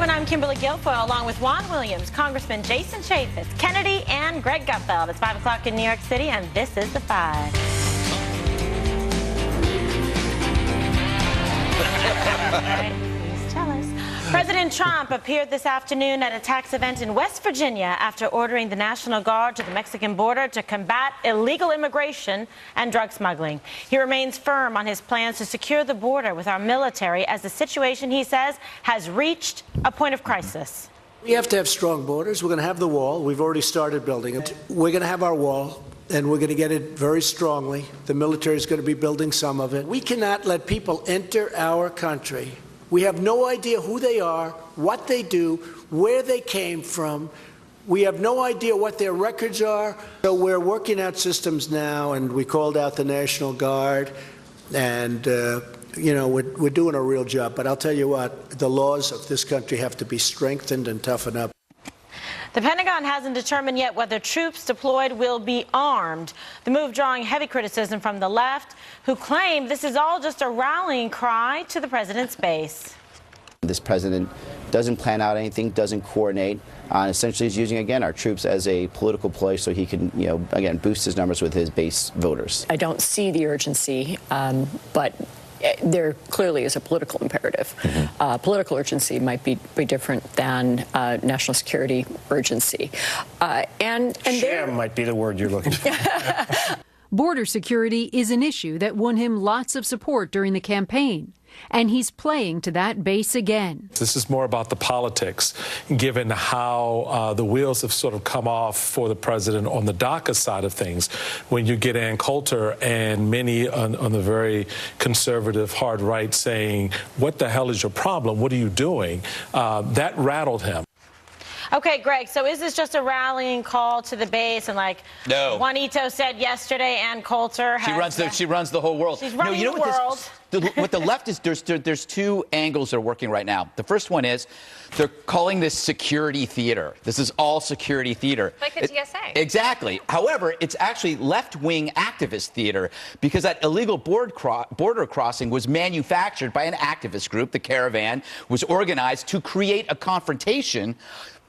everyone. I'm Kimberly Guilfoyle, along with Juan Williams, Congressman Jason Chaffetz, Kennedy, and Greg Gutfeld. It's 5 o'clock in New York City, and this is The Five. All right, please tell us. President Trump appeared this afternoon at a tax event in West Virginia after ordering the National Guard to the Mexican border to combat illegal immigration and drug smuggling. He remains firm on his plans to secure the border with our military as the situation, he says, has reached a point of crisis. We have to have strong borders. We're going to have the wall. We've already started building it. We're going to have our wall, and we're going to get it very strongly. The military is going to be building some of it. We cannot let people enter our country. We have no idea who they are, what they do, where they came from. We have no idea what their records are. So we're working out systems now, and we called out the National Guard, and we're doing a real job. But I'll tell you what, the laws of this country have to be strengthened and toughened up. The Pentagon hasn't determined yet whether troops deployed will be armed. The move drawing heavy criticism from the left, who claim this is all just a rallying cry to the president's base. This president doesn't plan out anything, doesn't coordinate, essentially is using, again, our troops as a political ploy so he can, again, boost his numbers with his base voters. I don't see the urgency, but there clearly is a political imperative. Political urgency might be different than national security urgency. And sham might be the word you're looking for. Border security is an issue that won him lots of support during the campaign, and he's playing to that base again. This is more about the politics, given how the wheels have sort of come off for the president on the DACA side of things. When you get Ann Coulter and many on the very conservative hard right saying, what the hell is your problem? What are you doing? That rattled him. Okay, Greg, so is this just a rallying call to the base? And like Juanito said yesterday, Ann Coulter has... She runs the whole world. She's running the world. What the left is, there's two angles that are working right now. The first one is they're calling this security theater. This is all security theater. Like the TSA. Exactly. However, it's actually left-wing activist theater because that illegal border crossing was manufactured by an activist group. The Caravan was organized to create a confrontation.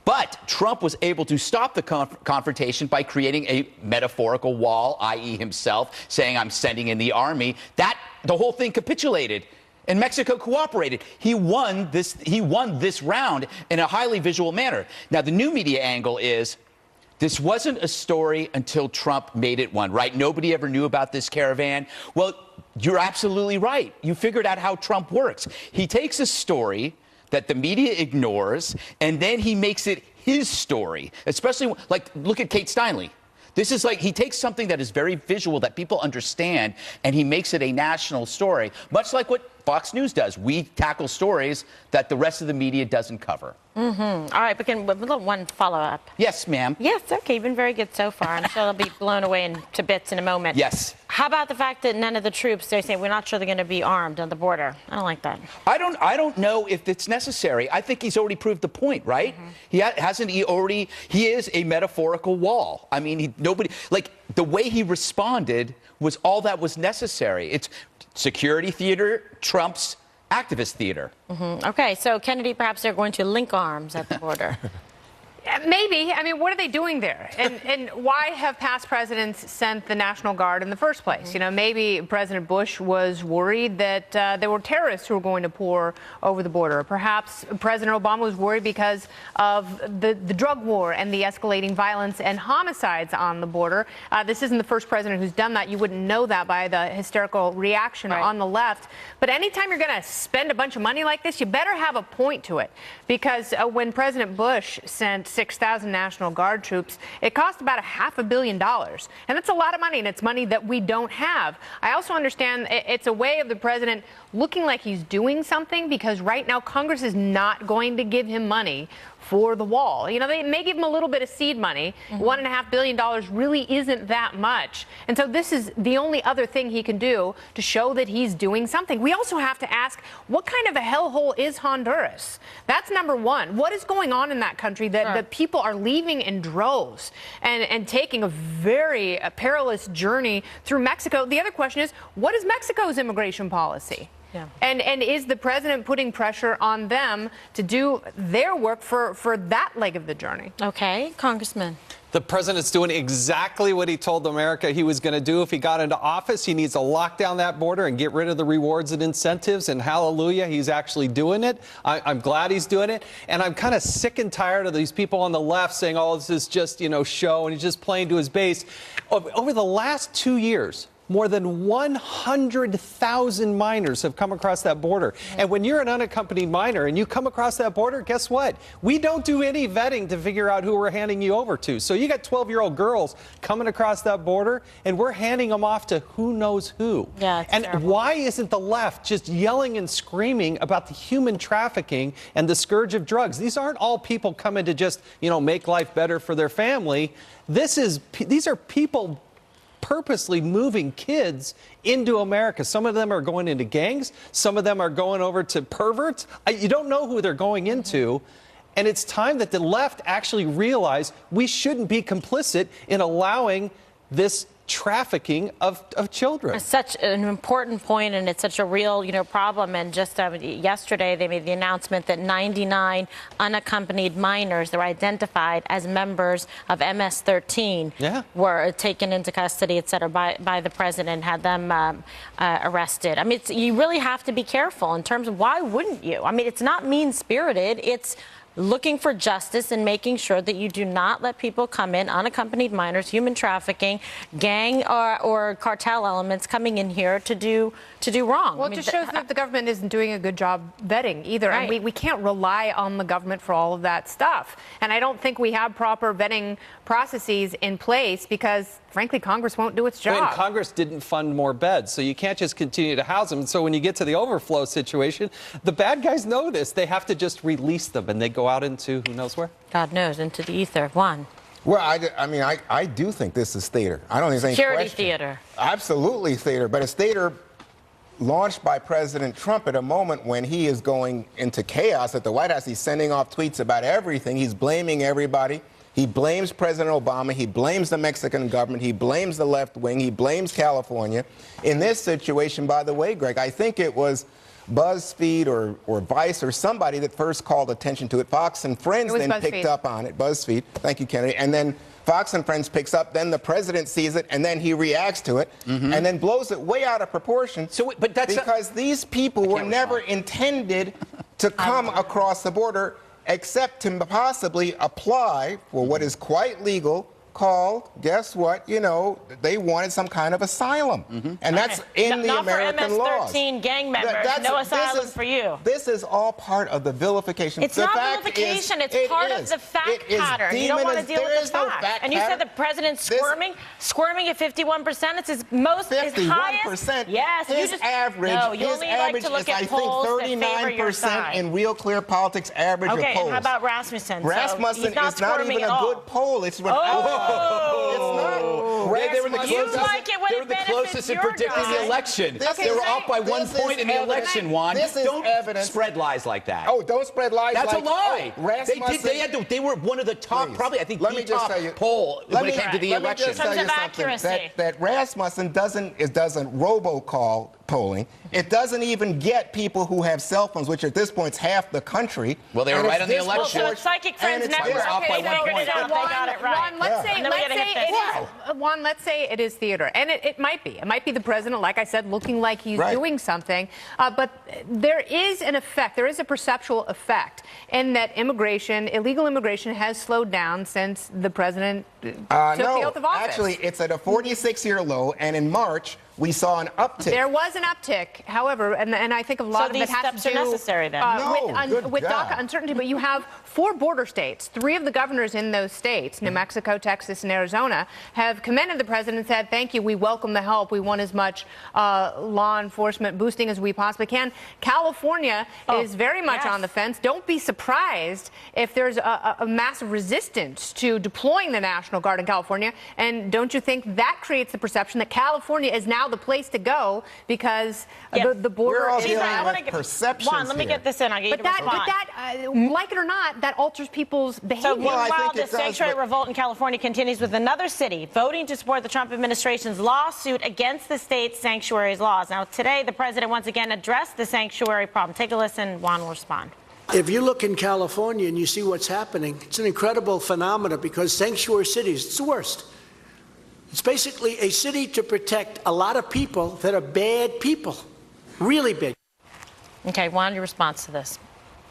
But Trump was able to stop the confrontation by creating a metaphorical wall, i.e. himself saying, I'm sending in the army. The whole thing capitulated, and Mexico cooperated. He won this round in a highly visual manner. Now, the new media angle is this wasn't a story until Trump made it one, right? Nobody ever knew about this caravan. Well, you're absolutely right. You figured out how Trump works. He takes a story that the media ignores, and then he makes it his story, especially, like, look at Kate Steinle. This is like he takes something that is very visual that people understand, and he makes it a national story, much like what Fox News does. We tackle stories that the rest of the media doesn't cover. All right, but can one follow-up? Yes, ma'am. Yes, okay, you've been very good so far. I'm sure they'll be blown away to bits in a moment. Yes. How about the fact that none of the troops, they're saying we're not sure they're going to be armed on the border? I don't like that. I don't know if it's necessary. I think he's already proved the point, right? He is a metaphorical wall. I mean, the way he responded was all that was necessary. It's security theater trumps activist theater. Okay, so Kennedy, perhaps they're going to link arms at the border. Maybe. I mean, what are they doing there? And why have past presidents sent the National Guard in the first place? You know, maybe President Bush was worried that there were terrorists who were going to pour over the border. Perhaps President Obama was worried because of the drug war and the escalating violence and homicides on the border. This isn't the first president who's done that. You wouldn't know that by the hysterical reaction on the left. But anytime you're going to spend a bunch of money like this, you better have a point to it. Because when President Bush sent 6,000 National Guard troops, it cost about $500 million. And that's a lot of money, and it's money that we don't have. I also understand it's a way of the president looking like he's doing something, because right now Congress is not going to give him money for the wall. You know, they may give him a little bit of seed money. $1.5 billion really isn't that much. And so this is the only other thing he can do to show that he's doing something. We also have to ask, what kind of a hellhole is Honduras? That's number one. What is going on in that country that people are leaving in droves and taking a very perilous journey through Mexico? The other question is, what is Mexico's immigration policy? Yeah. And is the president putting pressure on them to do their work for that leg of the journey? Okay, Congressman. The president's doing exactly what he told America he was going to do if he got into office. He needs to lock down that border and get rid of the rewards and incentives. And hallelujah, he's actually doing it. I'm glad he's doing it. And I'm kind of sick and tired of these people on the left saying, oh, this is just, show, and he's just playing to his base. Over the last 2 years, more than 100,000 minors have come across that border. And when you're an unaccompanied minor and you come across that border, guess what? We don't do any vetting to figure out who we're handing you over to. So you got 12-year-old girls coming across that border, and we're handing them off to who knows who. Yeah, it's and terrible. why isn't the left just yelling and screaming about the human trafficking and the scourge of drugs? These aren't all people coming to just, make life better for their family. These are people purposely moving kids into America. Some of them are going into gangs. Some of them are going over to perverts. You don't know who they're going into. And it's time that the left actually realize we shouldn't be complicit in allowing this trafficking of children. It's such an important point, and it's such a real, problem. And just yesterday, they made the announcement that 99 unaccompanied minors that were identified as members of MS-13 were taken into custody, et cetera, by the president, had them arrested. I mean, you really have to be careful in terms of why wouldn't you? I mean, it's not mean-spirited. It's looking for justice and making sure that you do not let people come in, unaccompanied minors, human trafficking, gang or cartel elements coming in here to do wrong. Well, it just shows that the government isn't doing a good job vetting either. Right. And we can't rely on the government for all of that stuff. And I don't think we have proper vetting processes in place because, frankly, Congress won't do its job. And Congress didn't fund more beds, so you can't just continue to house them. So when you get to the overflow situation, the bad guys know this. They have to just release them, and they go out into who knows where? God knows, into the ether. Juan. Well, I do think this is theater. I don't think there's any Security question. theater. Absolutely theater, but it's theater launched by President Trump at a moment when he is going into chaos at the White House. He's sending off tweets about everything. He's blaming everybody. He blames President Obama. He blames the Mexican government. He blames the left wing. He blames California. In this situation, by the way, Greg, I think it was BuzzFeed or Vice or somebody that first called attention to it. Fox and Friends then picked up on it. BuzzFeed. Thank you, Kennedy. And then Fox and Friends picks up, then the president sees it, and then he reacts to it, and then blows it way out of proportion. So, but that's because these people were never intended to come across the border except to possibly apply for what is quite legal, called, guess what, they wanted some kind of asylum. And that's in the American laws. Not for MS-13 gang members, no asylum for you. This is all part of the vilification. It's not vilification, it's part of the fact pattern. You don't want to deal with the facts. And you said the president's squirming at 51%. It's his most, his highest. Yes, his average, no, you his only average like to look is, at I think, polls that favor your 39% side. in Real Clear Politics average of polls. Okay, how about Rasmussen? Rasmussen so is not even a good poll. It's Oh. It's not. They were the closest, like it when they were the closest in predicting the election. They were off by 1 point in the election, Juan. Don't spread lies like that. Oh, don't spread lies. That's like, a lie. Rasmussen, They were one of the top, probably, I think, let me the just top tell you, poll when it came to the election. Let me just tell you something. That Rasmussen doesn't robocall polling. It doesn't even get people who have cell phones, which at this point is half the country. Well, they were right on the election. So it's Psychic Friends Network. off by 1 point. They got it right. Juan, let's say it is theater, and it might be. It might be the president, like I said, looking like he's doing something. But there is an effect. There is a perceptual effect in that illegal immigration, has slowed down since the president took the oath of office. Actually, it's at a 46-year low, and in March we saw an uptick. There was an uptick, however, and I think a lot of it has to do necessary then. with DACA uncertainty. But you have 4 border states. 3 of the governors in those states, New Mexico, Texas, and Arizona, have commended the president and said, thank you, we welcome the help. We want as much law enforcement boosting as we possibly can. California is very much on the fence. Don't be surprised if there's a massive resistance to deploying the National Guard in California. And don't you think that creates the perception that California is now now the place to go because Yeah. the border We're all is. dealing I wanna with get- perceptions Juan, let me here. get this in. I'll get you But to respond. like it or not, that alters people's behavior. So meanwhile, think the it does, sanctuary but- revolt in California continues with another city voting to support the Trump administration's lawsuit against the state's sanctuary's laws. Now, today, the president once again addressed the sanctuary problem. Take a listen. Juan will respond. If you look in California and you see what's happening, it's an incredible phenomenon because sanctuary cities, it's the worst. It's basically a city to protect a lot of people that are bad people, really bad. Okay, Juan, your response to this.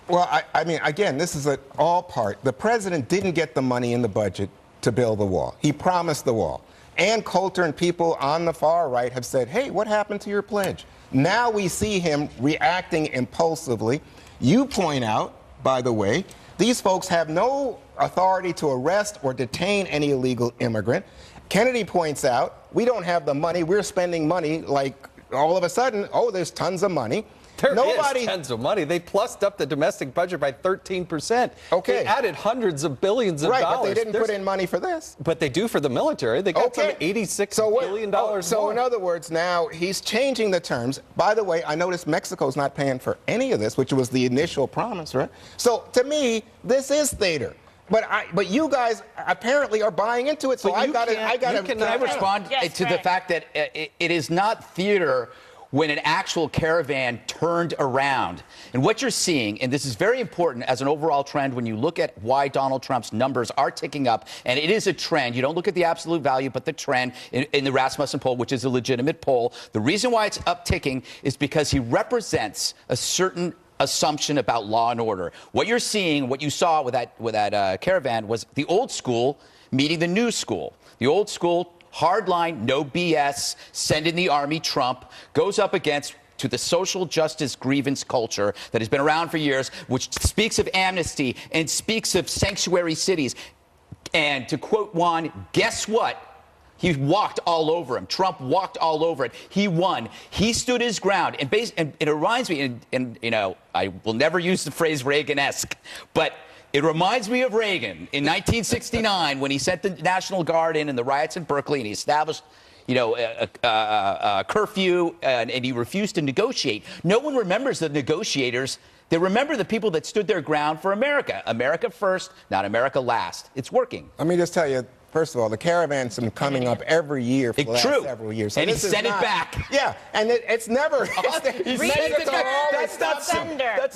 Well, I mean, again, this is all part. The president didn't get the money in the budget to build the wall. He promised the wall. Ann Coulter and people on the far right have said, hey, what happened to your pledge? Now we see him reacting impulsively. You point out, by the way, these folks have no authority to arrest or detain any illegal immigrant. Kennedy points out, we don't have the money. We're spending money like all of a sudden, oh, there's tons of money. There is tons of money. They plussed up the domestic budget by 13%. Okay. They added hundreds of billions of Right, dollars. but they didn't put in money for this. But they do for the military. They got some $86 billion So more. in other words, now he's changing the terms. By the way, I noticed Mexico's not paying for any of this, which was the initial promise, right? So to me, this is theater. But you guys apparently are buying into it. So I got to. Can I respond Yes, to the Greg. fact that it is not theater when an actual caravan turned around? And what you're seeing, and this is very important as an overall trend when you look at why Donald Trump's numbers are ticking up, and it is a trend. You don't look at the absolute value, but the trend in the Rasmussen poll, which is a legitimate poll. The reason why it's upticking is because he represents a certain assumption about law and order. What you're seeing, what you saw with that caravan was the old school meeting the new school. The old school, hardline, no BS, send in the army Trump, goes up against to the social justice grievance culture that has been around for years, which speaks of amnesty and speaks of sanctuary cities. And to quote Juan, guess what? He walked all over him. Trump walked all over it. He won. He stood his ground. And it reminds me, and you know, I will never use the phrase Reagan-esque, but it reminds me of Reagan in 1969 when he sent the National Guard in the riots in Berkeley, and he established, you know, a curfew, and he refused to negotiate. No one remembers the negotiators. They remember the people that stood their ground for America. America first, not America last. It's working. Let me just tell you. First of all, the caravan's been coming up every year for the last several years. So and he this is sent it not- back. Yeah, and it's never. That's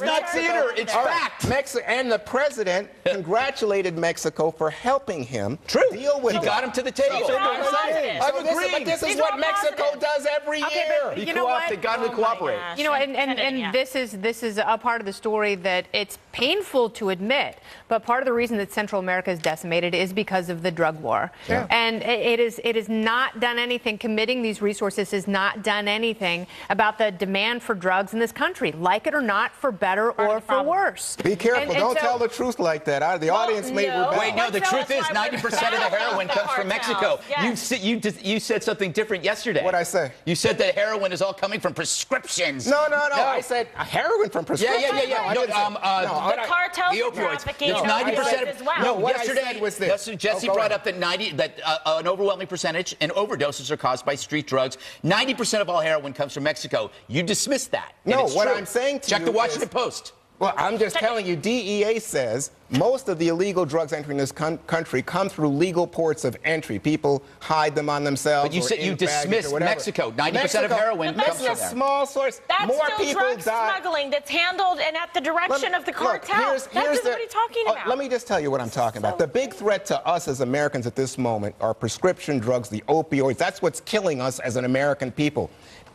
not theater. It's fact. And the president congratulated Mexico for helping him deal with He it. got him to the table. These are all positives. But this is These are what all Mexico positives. does every Okay, year. but you know what? They got him to cooperate. You know, Yeah. and this is a part of the story that it's painful to admit, but part of the reason that Central America is decimated is because of the drug war. Yeah. And it is not done anything. Committing these resources has not done anything about the demand for drugs in this country, like it or not, for better or for worse. Be careful. And Don't so- tell the truth like that. The audience may rebel. Wait, no, the Let's truth tell is us why we're 90% of the battling heroin the comes from Mexico. cartels. Yes. You said something different yesterday. What'd I say? You said that heroin is all coming from prescriptions. No. I said heroin from prescription. Yeah. No, The cartels the are opioids. trafficking It's in 90% opioids as well. No, what I yesterday said was this. Jesse Go brought ahead. up that an overwhelming percentage and overdoses are caused by street drugs. 90% of all heroin comes from Mexico. You dismissed that. and No, it's what true. I'm saying to Check you the Washington is- Post. Well, I'm just telling you, DEA says most of the illegal drugs entering this country come through legal ports of entry. People hide them on themselves. But you or said you in baggage or dismissed whatever. Mexico. 90% of heroin That's comes from a there. small source. That's More still people drug die. smuggling that's handled and at the direction of the cartels. What are you talking about? Let me just tell you what I'm talking about. The big threat to us as Americans at this moment are prescription drugs, the opioids. That's what's killing us as an American people.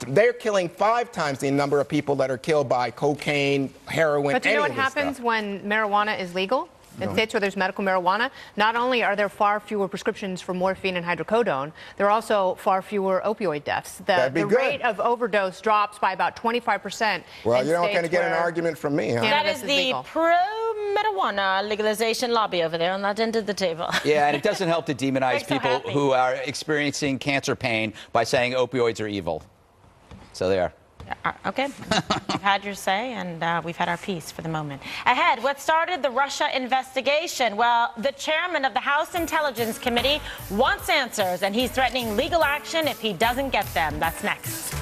They're killing 5 times the number of people that are killed by cocaine, heroin, But do you know any what of this happens stuff. when marijuana is legal? In states where there's medical marijuana, not only are there far fewer prescriptions for morphine and hydrocodone, there are also far fewer opioid deaths. That'd be The good. rate of overdose drops by about 25%. Well, in you're not states going to get an where argument from me, huh? Cannabis That is is the legal. pro-marijuana legalization lobby over there on that end of the table. Yeah, and it doesn't help to demonize Makes so people happy. who are experiencing cancer pain by saying opioids are evil. So there. Okay. You've had your say, and we've had our piece for the moment. Ahead, what started the Russia investigation? Well, the chairman of the House Intelligence Committee wants answers, and he's threatening legal action if he doesn't get them. That's next.